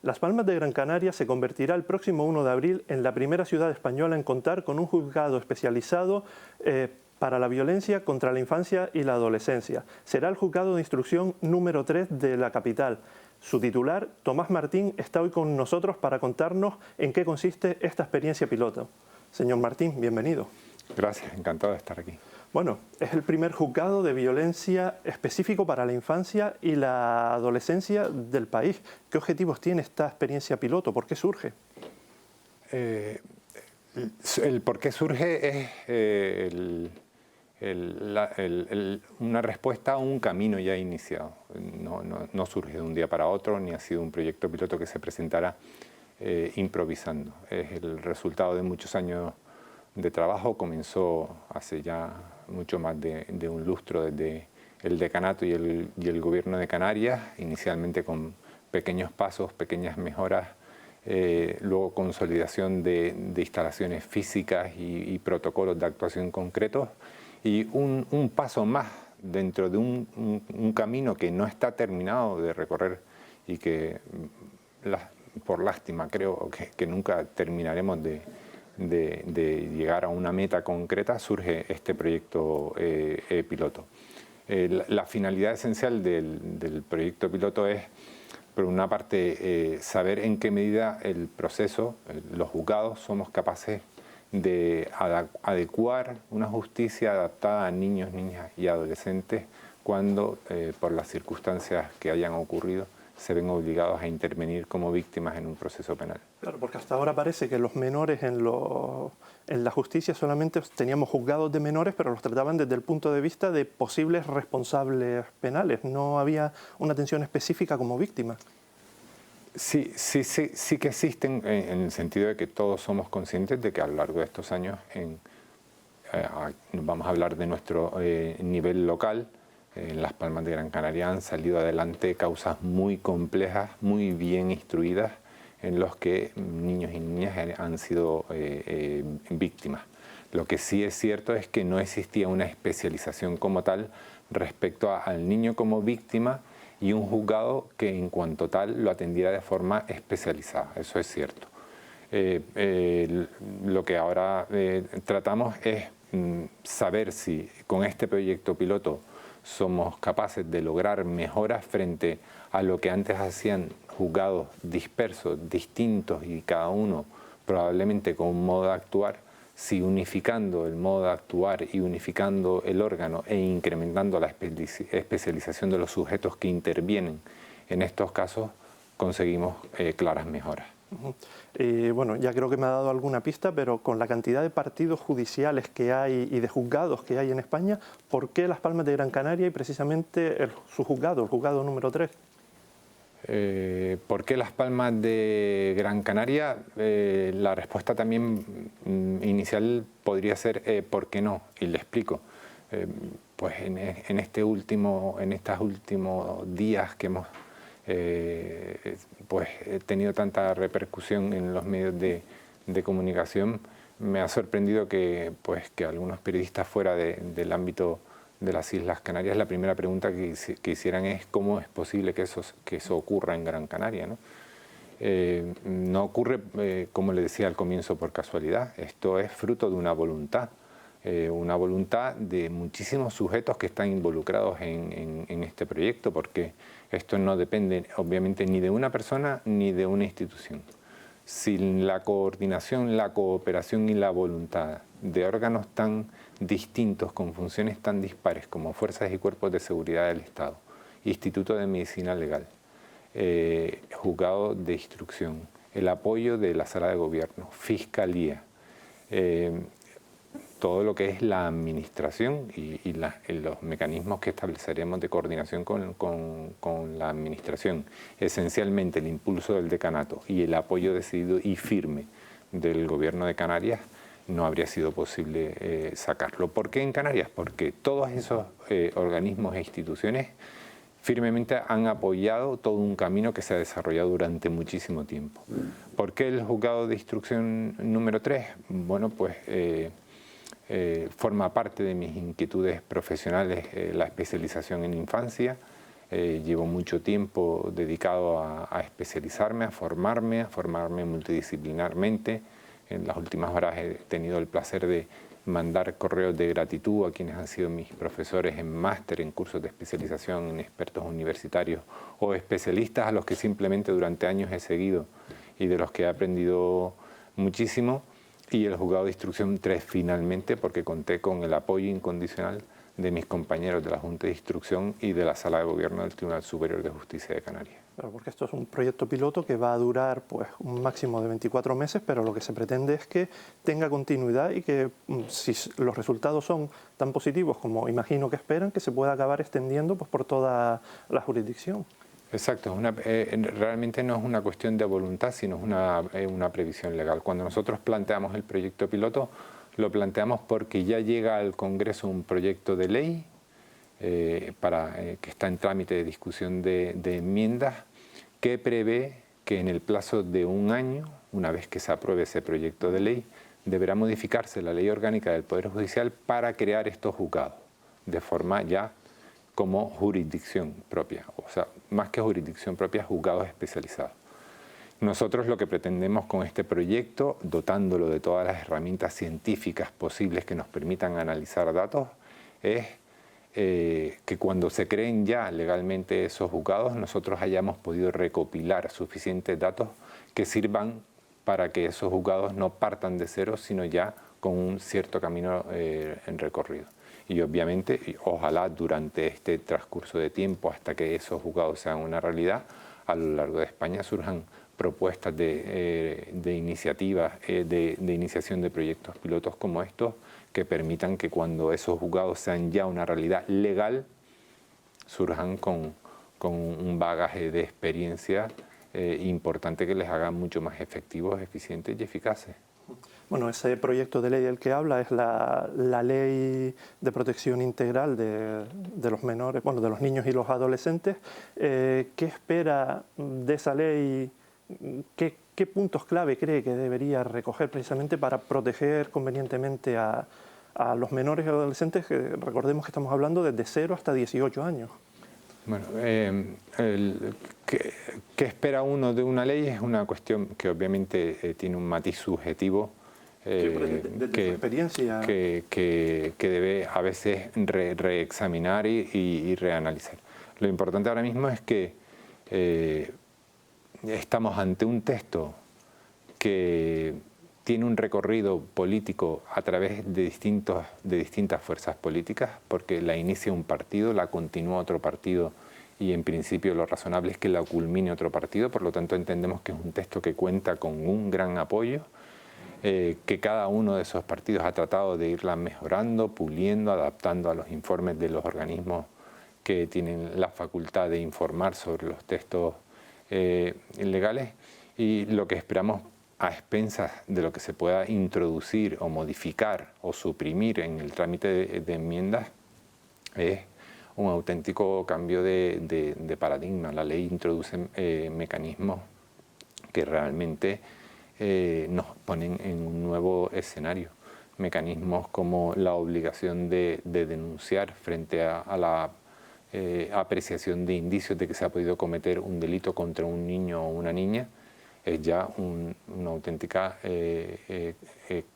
Las Palmas de Gran Canaria se convertirá el próximo 1 de abril en la primera ciudad española en contar con un juzgado especializado para la violencia contra la infancia y la adolescencia. Será el juzgado de instrucción número 3 de la capital. Su titular, Tomás Martín, está hoy con nosotros para contarnos en qué consiste esta experiencia piloto. Señor Martín, bienvenido. Gracias, encantado de estar aquí. Bueno, es el primer juzgado de violencia específico para la infancia y la adolescencia del país. ¿Qué objetivos tiene esta experiencia piloto? ¿Por qué surge? El por qué surge es una respuesta a un camino ya iniciado. No surge de un día para otro, ni ha sido un proyecto piloto que se presentara improvisando. Es el resultado de muchos años de trabajo. Comenzó hace ya mucho más de un lustro desde el decanato y el gobierno de Canarias, inicialmente con pequeños pasos, pequeñas mejoras, luego consolidación de instalaciones físicas y protocolos de actuación concretos, y un paso más dentro de un camino que no está terminado de recorrer y que, por lástima, creo que nunca terminaremos de llegar a una meta concreta. Surge este proyecto piloto. La finalidad esencial del proyecto piloto es, por una parte, saber en qué medida el proceso, los juzgados, somos capaces de adecuar una justicia adaptada a niños, niñas y adolescentes cuando, por las circunstancias que hayan ocurrido, se ven obligados a intervenir como víctimas en un proceso penal. Claro, porque hasta ahora parece que los menores en la justicia solamente teníamos juzgados de menores, pero los trataban desde el punto de vista de posibles responsables penales. No había una atención específica como víctima. Sí que existen, en el sentido de que todos somos conscientes de que a lo largo de estos años, vamos a hablar de nuestro nivel local, en Las Palmas de Gran Canaria han salido adelante causas muy complejas, muy bien instruidas, en los que niños y niñas han sido víctimas. Lo que sí es cierto es que no existía una especialización como tal respecto al niño como víctima y un juzgado que en cuanto tal lo atendiera de forma especializada. Eso es cierto. Lo que ahora tratamos es saber si con este proyecto piloto somos capaces de lograr mejoras frente a lo que antes hacían juzgados dispersos, distintos y cada uno probablemente con un modo de actuar. Si unificando el modo de actuar y unificando el órgano e incrementando la especialización de los sujetos que intervienen en estos casos, conseguimos claras mejoras. Bueno, ya creo que me ha dado alguna pista, pero con la cantidad de partidos judiciales que hay y de juzgados que hay en España, ¿por qué Las Palmas de Gran Canaria y precisamente su juzgado, el juzgado número 3? ¿Por qué Las Palmas de Gran Canaria? La respuesta también inicial podría ser ¿por qué no? Y le explico. Pues en estos últimos días que hemos pues he tenido tanta repercusión en los medios de comunicación, me ha sorprendido que algunos periodistas fuera del ámbito de las Islas Canarias, la primera pregunta que hicieran es ¿cómo es posible que eso ocurra en Gran Canaria, ¿no? No ocurre, como le decía al comienzo, por casualidad. Esto es fruto de una voluntad de muchísimos sujetos que están involucrados en este proyecto, porque esto no depende obviamente ni de una persona ni de una institución. Sin la coordinación, la cooperación y la voluntad de órganos tan distintos, con funciones tan dispares como fuerzas y cuerpos de seguridad del Estado, Instituto de Medicina Legal, Juzgado de Instrucción, el apoyo de la Sala de Gobierno, Fiscalía, todo lo que es la administración y los mecanismos que estableceremos de coordinación con la administración, esencialmente el impulso del decanato y el apoyo decidido y firme del Gobierno de Canarias, no habría sido posible sacarlo. ¿Por qué en Canarias? Porque todos esos organismos e instituciones firmemente han apoyado todo un camino que se ha desarrollado durante muchísimo tiempo. ¿Por qué el juzgado de instrucción número 3? Bueno, pues forma parte de mis inquietudes profesionales la especialización en infancia. Llevo mucho tiempo dedicado a especializarme, a formarme multidisciplinarmente. En las últimas horas he tenido el placer de mandar correos de gratitud a quienes han sido mis profesores en máster, en cursos de especialización, en expertos universitarios o especialistas a los que simplemente durante años he seguido y de los que he aprendido muchísimo. Y el juzgado de instrucción 3 finalmente, porque conté con el apoyo incondicional de mis compañeros de la Junta de Instrucción y de la Sala de Gobierno del Tribunal Superior de Justicia de Canarias. Claro, porque esto es un proyecto piloto que va a durar pues, un máximo de 24 meses, pero lo que se pretende es que tenga continuidad y que si los resultados son tan positivos como imagino que esperan, que se pueda acabar extendiendo pues, por toda la jurisdicción. Exacto, realmente no es una cuestión de voluntad, sino es una previsión legal. Cuando nosotros planteamos el proyecto piloto, lo planteamos porque ya llega al Congreso un proyecto de ley que está en trámite de discusión de enmiendas, que prevé que en el plazo de un año, una vez que se apruebe ese proyecto de ley, deberá modificarse la ley orgánica del Poder Judicial para crear estos juzgados, de forma ya como jurisdicción propia, o sea, más que jurisdicción propia, juzgados especializados. Nosotros lo que pretendemos con este proyecto, dotándolo de todas las herramientas científicas posibles que nos permitan analizar datos, es que cuando se creen ya legalmente esos juzgados, nosotros hayamos podido recopilar suficientes datos que sirvan para que esos juzgados no partan de cero, sino ya con un cierto camino en recorrido. Y obviamente, ojalá durante este transcurso de tiempo, hasta que esos juzgados sean una realidad, a lo largo de España surjan propuestas de iniciativas, de iniciación de proyectos pilotos como estos, que permitan que cuando esos juzgados sean ya una realidad legal, surjan con un bagaje de experiencia importante que les haga mucho más efectivos, eficientes y eficaces. Bueno, ese proyecto de ley del que habla es la Ley de Protección Integral de los menores, bueno, de los niños y los adolescentes. ¿Qué espera de esa ley? ¿Qué puntos clave cree que debería recoger precisamente para proteger convenientemente a los menores y adolescentes? Que recordemos que estamos hablando desde 0 hasta 18 años. Bueno, ¿qué espera uno de una ley? Es una cuestión que obviamente tiene un matiz subjetivo que debe a veces reexaminar y reanalizar. Lo importante ahora mismo es que estamos ante un texto que tiene un recorrido político a través de distintas fuerzas políticas, porque la inicia un partido, la continúa otro partido y en principio lo razonable es que la culmine otro partido, por lo tanto entendemos que es un texto que cuenta con un gran apoyo, que cada uno de esos partidos ha tratado de irla mejorando, puliendo, adaptando a los informes de los organismos que tienen la facultad de informar sobre los textos legales, y lo que esperamos a expensas de lo que se pueda introducir o modificar o suprimir en el trámite de enmiendas es un auténtico cambio de paradigma. La ley introduce mecanismos que realmente nos ponen en un nuevo escenario. Mecanismos como la obligación de denunciar frente a la apreciación de indicios de que se ha podido cometer un delito contra un niño o una niña, es ya una auténtica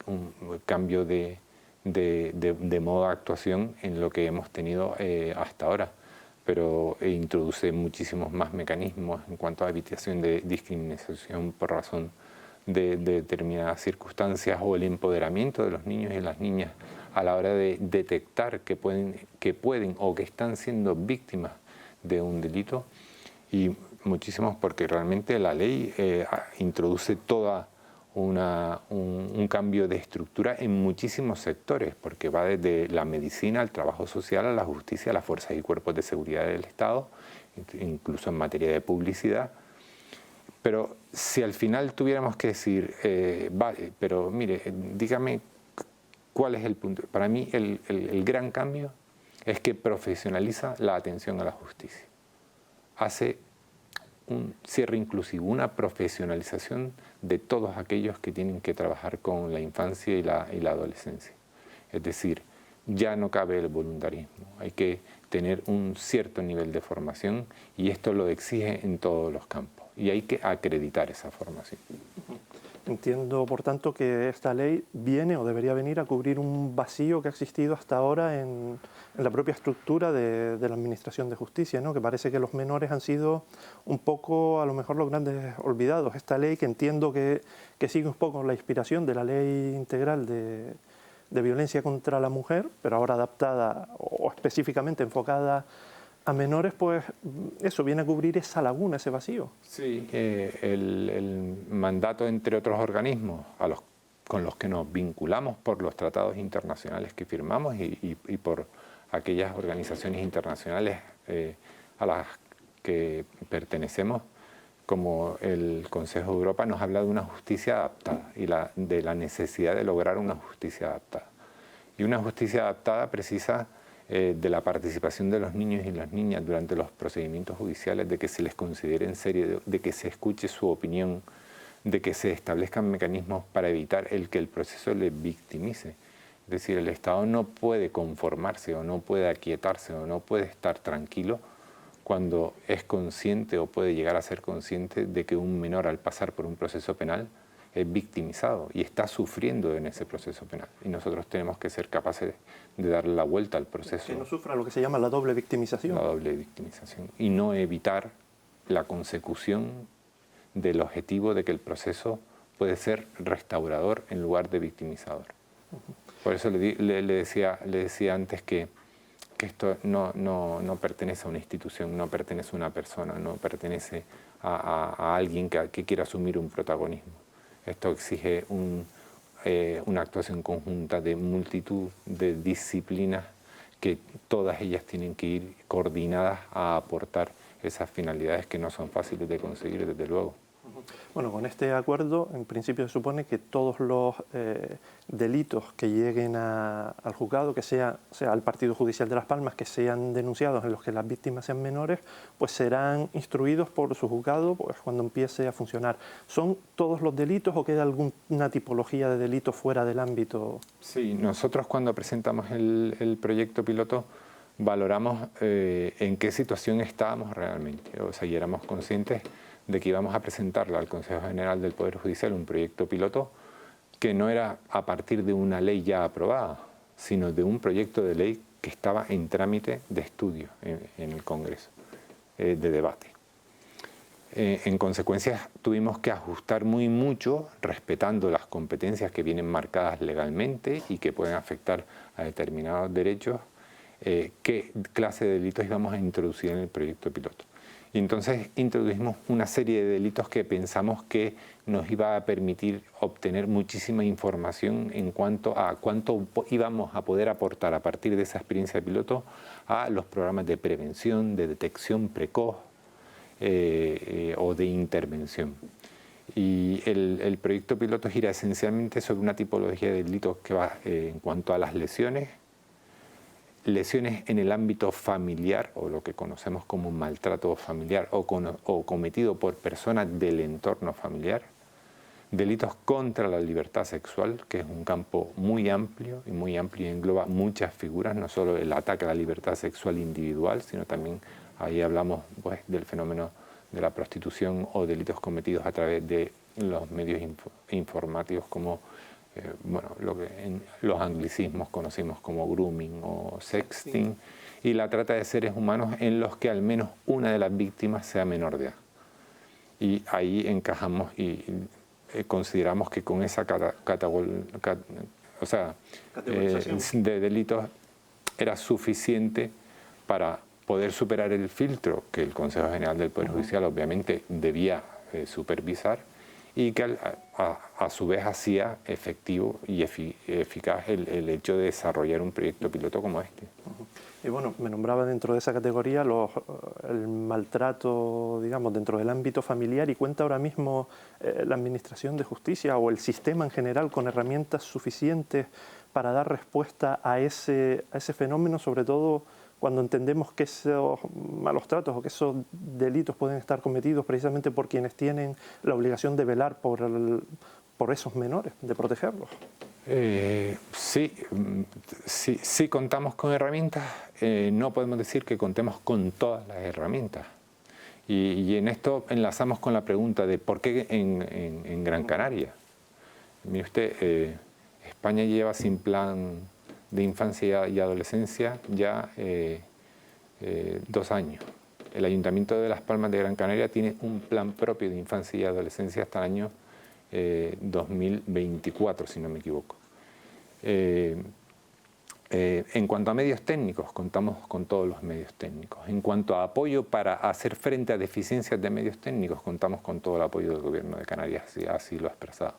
un cambio de modo de actuación en lo que hemos tenido hasta ahora, pero introduce muchísimos más mecanismos en cuanto a evitación de discriminación por razón de determinadas circunstancias o el empoderamiento de los niños y las niñas a la hora de detectar que pueden o que están siendo víctimas de un delito, y muchísimos porque realmente la ley introduce toda un cambio de estructura en muchísimos sectores, porque va desde la medicina, al trabajo social, a la justicia, a las fuerzas y cuerpos de seguridad del Estado, incluso en materia de publicidad. Pero si al final tuviéramos que decir, vale, pero mire, dígame cuál es el punto. Para mí el gran cambio es que profesionaliza la atención a la justicia. Hace un cierre inclusivo, una profesionalización de todos aquellos que tienen que trabajar con la infancia y la adolescencia. Es decir, ya no cabe el voluntarismo. Hay que tener un cierto nivel de formación y esto lo exige en todos los campos y hay que acreditar esa formación. Entiendo, por tanto, que esta ley viene o debería venir a cubrir un vacío que ha existido hasta ahora en la propia estructura de la Administración de Justicia, ¿no? Que parece que los menores han sido un poco, a lo mejor, los grandes olvidados. Esta ley, que entiendo que sigue un poco la inspiración de la Ley Integral de Violencia contra la Mujer, pero ahora adaptada o específicamente enfocada a menores, pues eso viene a cubrir esa laguna, ese vacío. Sí, el mandato, entre otros organismos con los que nos vinculamos por los tratados internacionales que firmamos y por aquellas organizaciones internacionales a las que pertenecemos, como el Consejo de Europa, nos habla de una justicia adaptada y de la necesidad de lograr una justicia adaptada. Y una justicia adaptada precisa de la participación de los niños y las niñas durante los procedimientos judiciales, de que se les considere en serio, de que se escuche su opinión, de que se establezcan mecanismos para evitar que el proceso les victimice. Es decir, el Estado no puede conformarse o no puede aquietarse o no puede estar tranquilo cuando es consciente o puede llegar a ser consciente de que un menor, al pasar por un proceso penal, es victimizado y está sufriendo en ese proceso penal. Y nosotros tenemos que ser capaces de darle la vuelta al proceso. Que no sufra lo que se llama la doble victimización. La doble victimización. Y no evitar la consecución del objetivo de que el proceso puede ser restaurador en lugar de victimizador. Por eso le decía antes que esto no pertenece a una institución, no pertenece a una persona, no pertenece a alguien que quiera asumir un protagonismo. Esto exige una actuación conjunta de multitud de disciplinas que todas ellas tienen que ir coordinadas a aportar esas finalidades que no son fáciles de conseguir, desde luego. Bueno, con este acuerdo, en principio se supone que todos los delitos que lleguen al juzgado, que sea al Partido Judicial de Las Palmas, que sean denunciados, en los que las víctimas sean menores, pues serán instruidos por su juzgado pues, cuando empiece a funcionar. ¿Son todos los delitos o queda alguna tipología de delitos fuera del ámbito? Sí, nosotros cuando presentamos el proyecto piloto valoramos en qué situación estábamos realmente, o sea, y éramos conscientes de que íbamos a presentarle al Consejo General del Poder Judicial un proyecto piloto que no era a partir de una ley ya aprobada, sino de un proyecto de ley que estaba en trámite de estudio en el Congreso, de debate. En consecuencia, tuvimos que ajustar muy mucho, respetando las competencias que vienen marcadas legalmente y que pueden afectar a determinados derechos, qué clase de delitos íbamos a introducir en el proyecto piloto. Y entonces introdujimos una serie de delitos que pensamos que nos iba a permitir obtener muchísima información en cuanto a cuánto íbamos a poder aportar a partir de esa experiencia de piloto a los programas de prevención, de detección precoz o de intervención. Y el proyecto piloto gira esencialmente sobre una tipología de delitos que va en cuanto a las lesiones en el ámbito familiar, o lo que conocemos como un maltrato familiar, o cometido por personas del entorno familiar, delitos contra la libertad sexual, que es un campo muy amplio y engloba muchas figuras, no solo el ataque a la libertad sexual individual, sino también ahí hablamos pues, del fenómeno de la prostitución o delitos cometidos a través de los medios informativos como bueno, lo que en los anglicismos conocimos como grooming o sexting, y la trata de seres humanos en los que al menos una de las víctimas sea menor de edad. Y ahí encajamos y consideramos que con esa de delitos era suficiente para poder superar el filtro que el Consejo General del Poder Judicial obviamente debía supervisar, y que a su vez hacía efectivo y eficaz el hecho de desarrollar un proyecto piloto como este. Y bueno, me nombraba dentro de esa categoría el maltrato, digamos, dentro del ámbito familiar, y cuenta ahora mismo la Administración de Justicia o el sistema en general con herramientas suficientes para dar respuesta a ese fenómeno, sobre todo cuando entendemos que esos malos tratos o que esos delitos pueden estar cometidos precisamente por quienes tienen la obligación de velar por esos menores, de protegerlos. Sí contamos con herramientas, no podemos decir que contemos con todas las herramientas. Y en esto enlazamos con la pregunta de por qué en Gran Canaria. Mire usted, España lleva sin plan de infancia y adolescencia ya 2 años. El Ayuntamiento de Las Palmas de Gran Canaria tiene un plan propio de infancia y adolescencia hasta el año 2024, si no me equivoco. En cuanto a medios técnicos, contamos con todos los medios técnicos. En cuanto a apoyo para hacer frente a deficiencias de medios técnicos, contamos con todo el apoyo del Gobierno de Canarias, así lo ha expresado.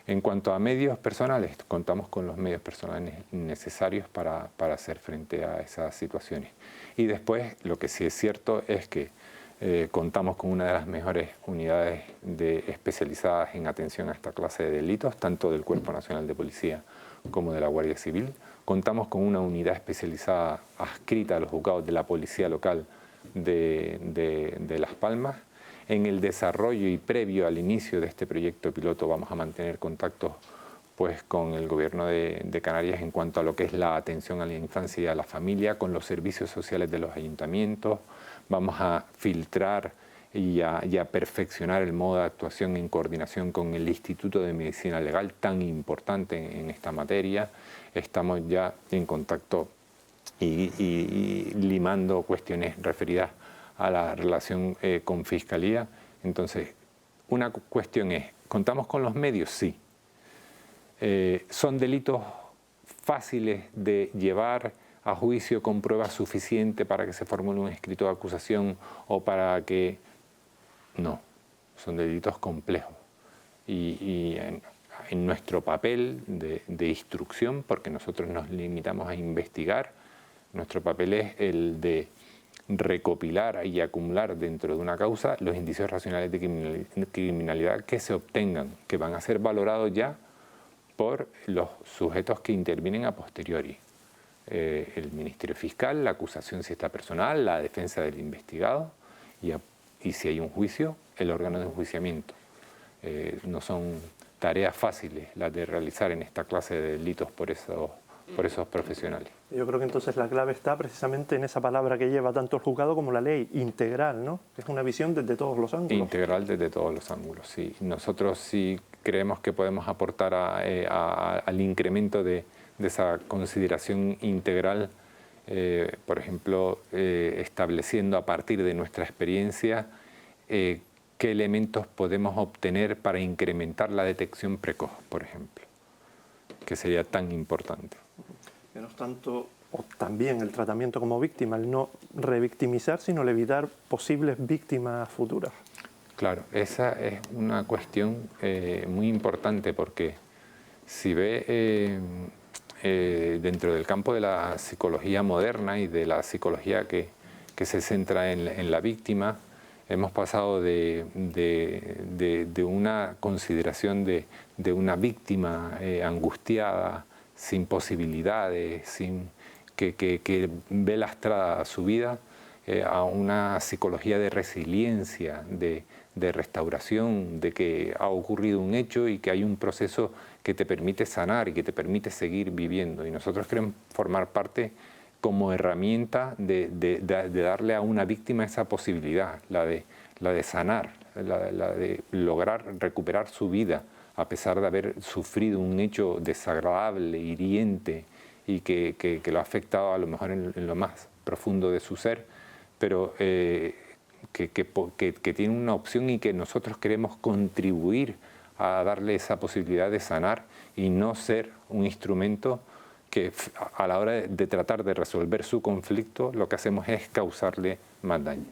En cuanto a medios personales, contamos con los medios personales necesarios para hacer frente a esas situaciones. Y después, lo que sí es cierto es que contamos con una de las mejores unidades especializadas en atención a esta clase de delitos, tanto del Cuerpo Nacional de Policía como de la Guardia Civil. Contamos con una unidad especializada adscrita a los juzgados de la Policía Local de Las Palmas. En el desarrollo y previo al inicio de este proyecto piloto vamos a mantener contactos pues, con el Gobierno de Canarias en cuanto a lo que es la atención a la infancia y a la familia, con los servicios sociales de los ayuntamientos. Vamos a filtrar y a perfeccionar el modo de actuación en coordinación con el Instituto de Medicina Legal, tan importante en esta materia. Estamos ya en contacto y limando cuestiones referidas a la relación con Fiscalía. Entonces, una cuestión es, ¿contamos con los medios? Sí. ¿Son delitos fáciles de llevar a juicio con pruebas suficientes para que se formule un escrito de acusación o para que...? No, son delitos complejos. Y en nuestro papel de instrucción, porque nosotros nos limitamos a investigar, nuestro papel es el de recopilar y acumular dentro de una causa los indicios racionales de criminalidad que se obtengan, que van a ser valorados ya por los sujetos que intervienen a posteriori. El Ministerio Fiscal, la acusación si está personal, la defensa del investigado y si hay un juicio, el órgano de enjuiciamiento. No son tareas fáciles las de realizar en esta clase de delitos por esos profesionales. Yo creo que entonces la clave está precisamente en esa palabra que lleva tanto el juzgado como la ley, integral, ¿no? Es una visión desde todos los ángulos. Integral desde todos los ángulos, sí. Nosotros sí creemos que podemos aportar al incremento de esa consideración integral, por ejemplo, estableciendo a partir de nuestra experiencia qué elementos podemos obtener para incrementar la detección precoz, por ejemplo, que sería tan importante. Menos tanto, o también el tratamiento como víctima, el no revictimizar, sino el evitar posibles víctimas futuras. Claro, esa es una cuestión muy importante porque si ve dentro del campo de la psicología moderna y de la psicología que se centra en la víctima, hemos pasado de una consideración de una víctima angustiada, sin posibilidades, que ve lastrada su vida, a una psicología de resiliencia, de restauración, de que ha ocurrido un hecho y que hay un proceso que te permite sanar y que te permite seguir viviendo. Y nosotros queremos formar parte como herramienta de darle a una víctima esa posibilidad, la de sanar, la de lograr recuperar su vida, a pesar de haber sufrido un hecho desagradable, hiriente y que lo ha afectado a lo mejor en lo más profundo de su ser, pero que tiene una opción y que nosotros queremos contribuir a darle esa posibilidad de sanar y no ser un instrumento que a la hora de tratar de resolver su conflicto lo que hacemos es causarle más daño.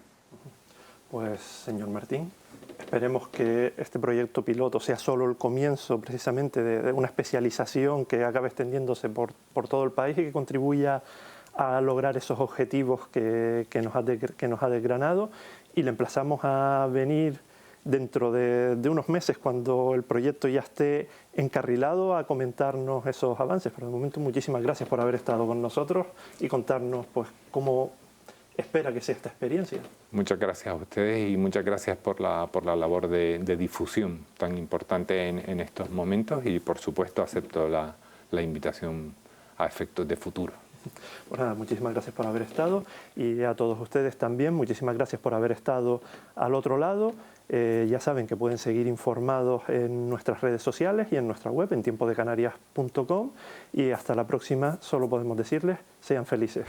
Pues, señor Martín, esperemos que este proyecto piloto sea solo el comienzo precisamente de una especialización que acabe extendiéndose por todo el país y que contribuya a lograr esos objetivos que nos ha desgranado, y le emplazamos a venir dentro de unos meses cuando el proyecto ya esté encarrilado a comentarnos esos avances. Pero de momento muchísimas gracias por haber estado con nosotros y contarnos pues cómo espera que sea esta experiencia. Muchas gracias a ustedes y muchas gracias por la labor de difusión tan importante en estos momentos, y por supuesto acepto la invitación a efectos de futuro. Pues nada, muchísimas gracias por haber estado, y a todos ustedes también, muchísimas gracias por haber estado al otro lado. Ya saben que pueden seguir informados en nuestras redes sociales y en nuestra web, en tiempodecanarias.com, y hasta la próxima. Solo podemos decirles, sean felices.